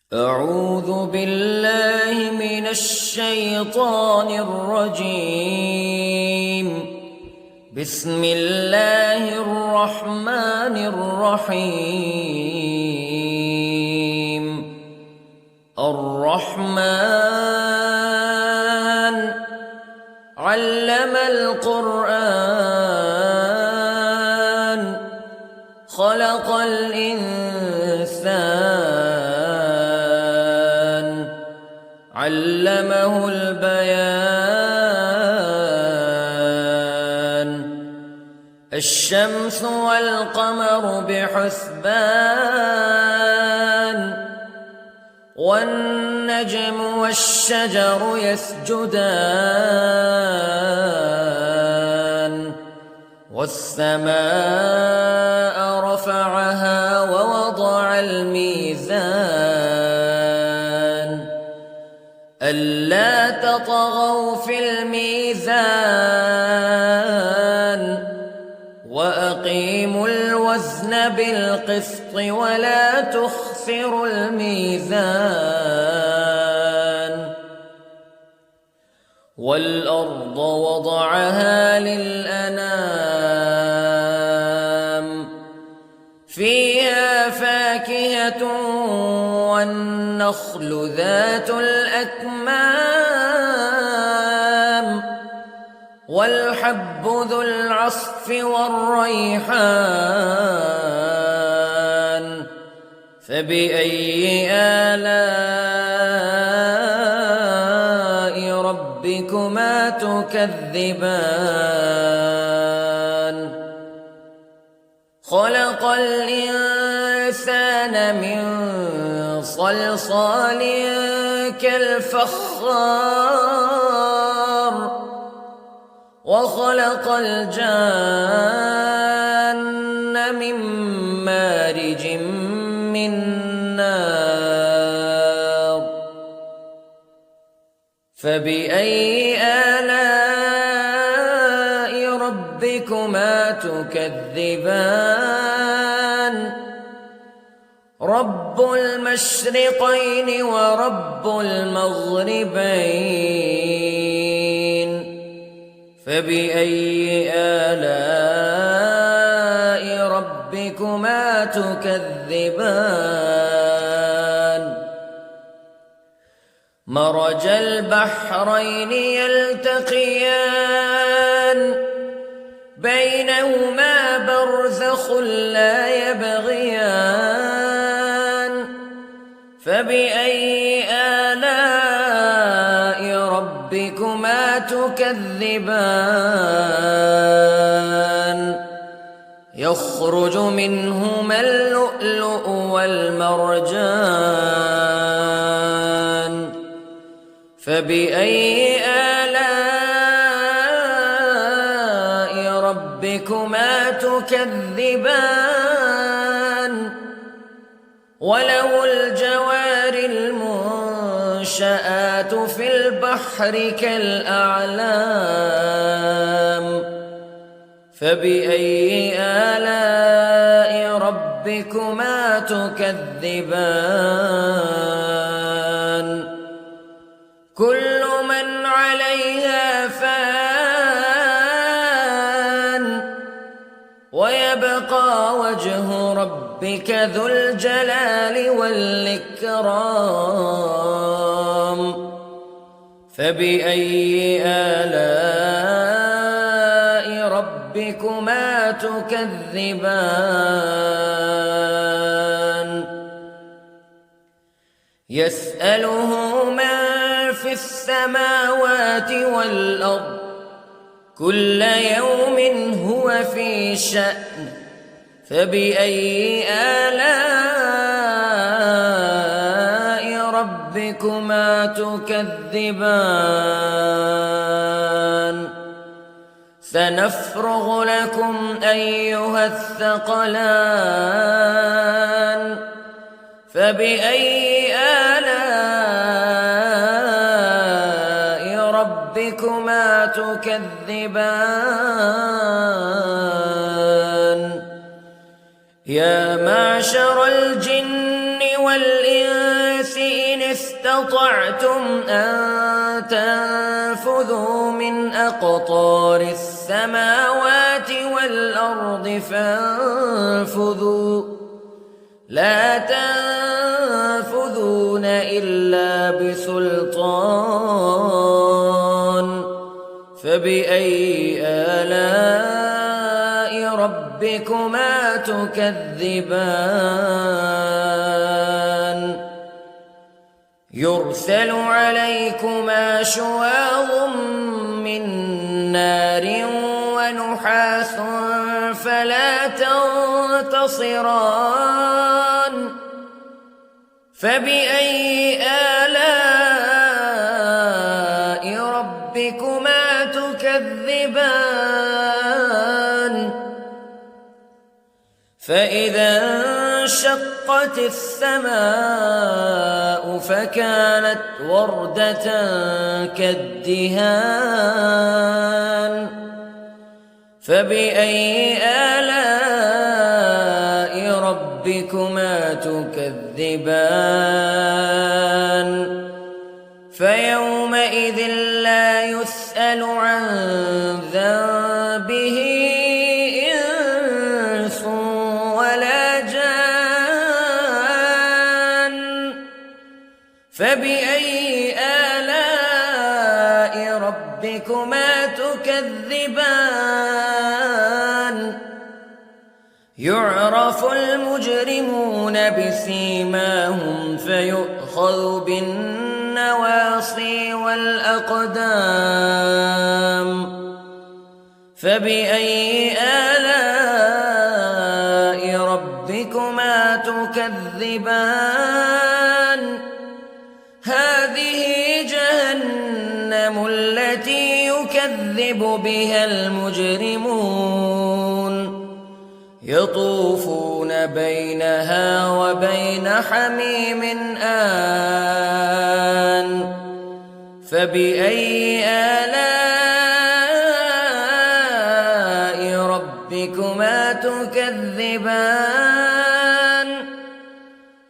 أعوذ بالله من الشيطان الرجيم. بسم الله الرحمن الرحيم. الرحمن علم القرآن خلق الإنسان علمه البيان. الشمس والقمر بحسبان والنجم والشجر يسجدان والسماء رفعها ووضع الميزان ألا تطغوا في الميزان وأقيموا الوزن بالقسط ولا تخسروا الميزان. والأرض وضعها للأنام فيها فاكهة والنخل ذات الأكمام والحب ذو العصف والريحان فبأي آلاء ربكما تكذبان. خلق الإنسان من صلصال كالفخار وخلق الجان من مارج من نار فبأي آلاء ربكما تكذبان. رب المشرقين ورب المغربين فبأي آلاء ربكما تكذبان. مرج البحرين يلتقيان بينهما برزخ لا يبغيان فبأي آلاء ربكما تكذبان. يخرج منهما اللؤلؤ والمرجان فبأي آلاء ربكما تكذبان. وله الجوار المنشآت في البحر كالأعلام فبأي آلاء ربكما تكذبان. كل من عليها فان ويبقى وجه ربك ذو الجلال والإكرام فبأي آلاء ربكما تكذبان. يسأله من في السماوات والأرض كل يوم هو في شأن فبأي آلاء ربكما تكذبان. سنفرغ لكم أيها الثقلان فبأي آلاء ربكما تكذبان. يا معشر الجن والإنس استطعتم أن تنفذوا من أقطار السماوات والأرض فانفذوا لا تنفذون إلا بسلطان فبأي آلاء ربكما تكذبان يرسل عليكما شواظ من نار ونحاس فلا تنتصران فبأي آلاء ربكما تكذبان فإذا انشقت السماء فكانت وردة كالدهان فبأي آلاء ربكما تكذبان فيومئذ لا يسأل عن ذنبه إنس ولا جان فبأي آلاء ربكما تكذبان يعرف المجرمون بسيماهم فيؤخذ بالنواصي والأقدام فبأي آلاء ربكما تكذبان هذه جهنم التي يكذب بها المجرمون يطوفون بينها وبين حميم آن فبأي آلاء ربكما تكذبان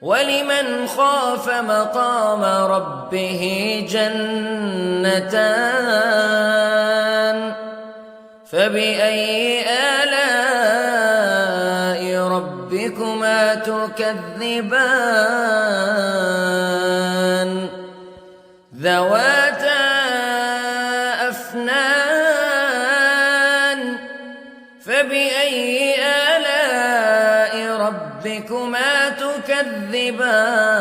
ولمن خاف مقام ربه جنتان فبأي آلاء ربكما تكذبان ذواتا أفنان فبأي آلاء ربكما تكذبان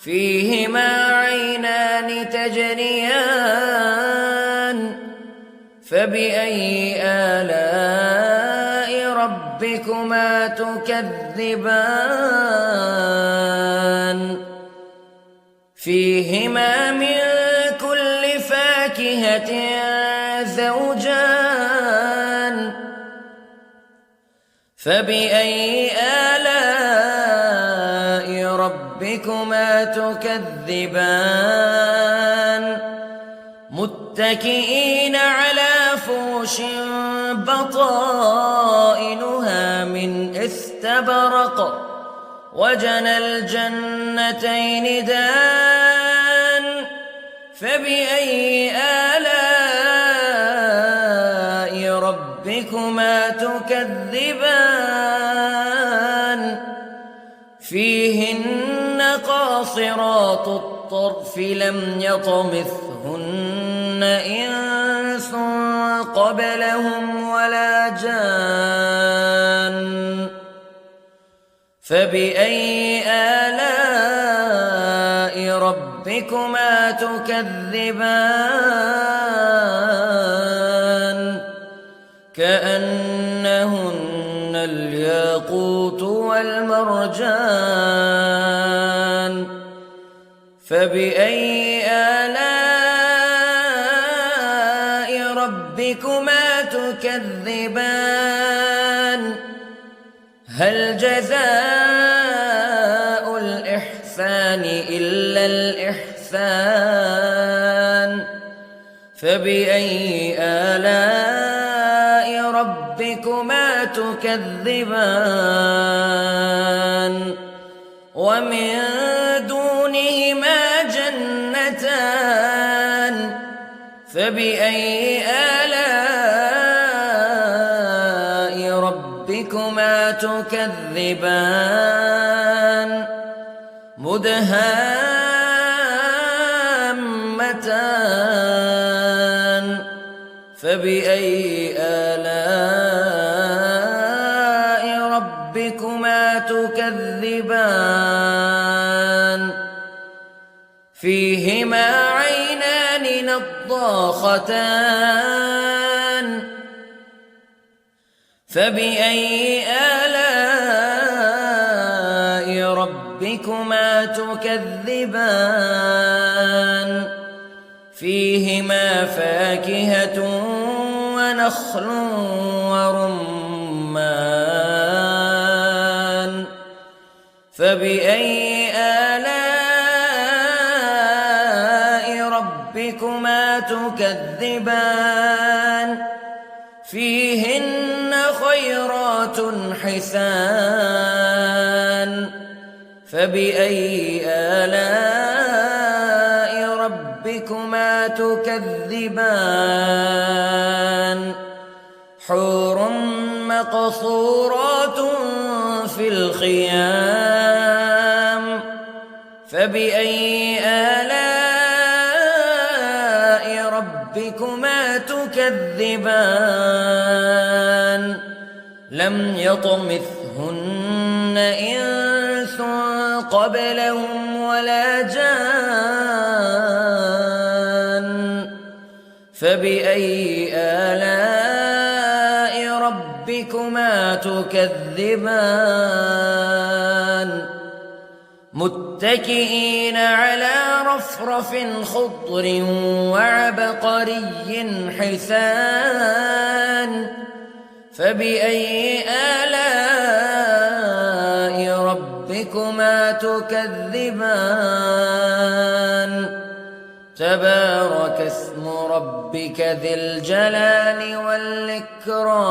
فيهما عينان تجريان فبأي آلاء ربكما تكذبان فيهما من كل فاكهة زوجان فبأي آلاء ربكما تكذبان متكئين على فرش بطائنها من استبرق وجنى الجنتين دان فبأي آلاء ربكما تكذبان فيهن قاصرات الطرف لم يطمثهن إنس قبلهم ولا جان فبأي آلاء ربكما تكذبان كأنهن الياقوت والمرجان فبأي آلاء ربكما تكذبان هل جزاء الإحسان إلا الإحسان فبأي آلاء ربكما تكذبان ومن دونهما جنتان فبأي آلاء ربكما تكذبان مدهامتان فبأي آلاء ربكما تكذبان فيهما عينان نضاختان فبأي آلاء ربكما تكذبان فيهما فاكهة ونخل ورمان فبأي آلاء ربكما تكذبان فيهن خيرات حسان فبأي آلاء ربكما تكذبان حور مقصورات في الخيام فبأي آلاء ربكما تكذبان لم يطمثهن إنس قبلهم ولا جان فبأي آلاء ربكما تكذبان متكئين على رفرف خضر وعبقري حسان فبأي آلاء ربكما تكذبان تبارك اسم ربك ذي الجلال والإكرام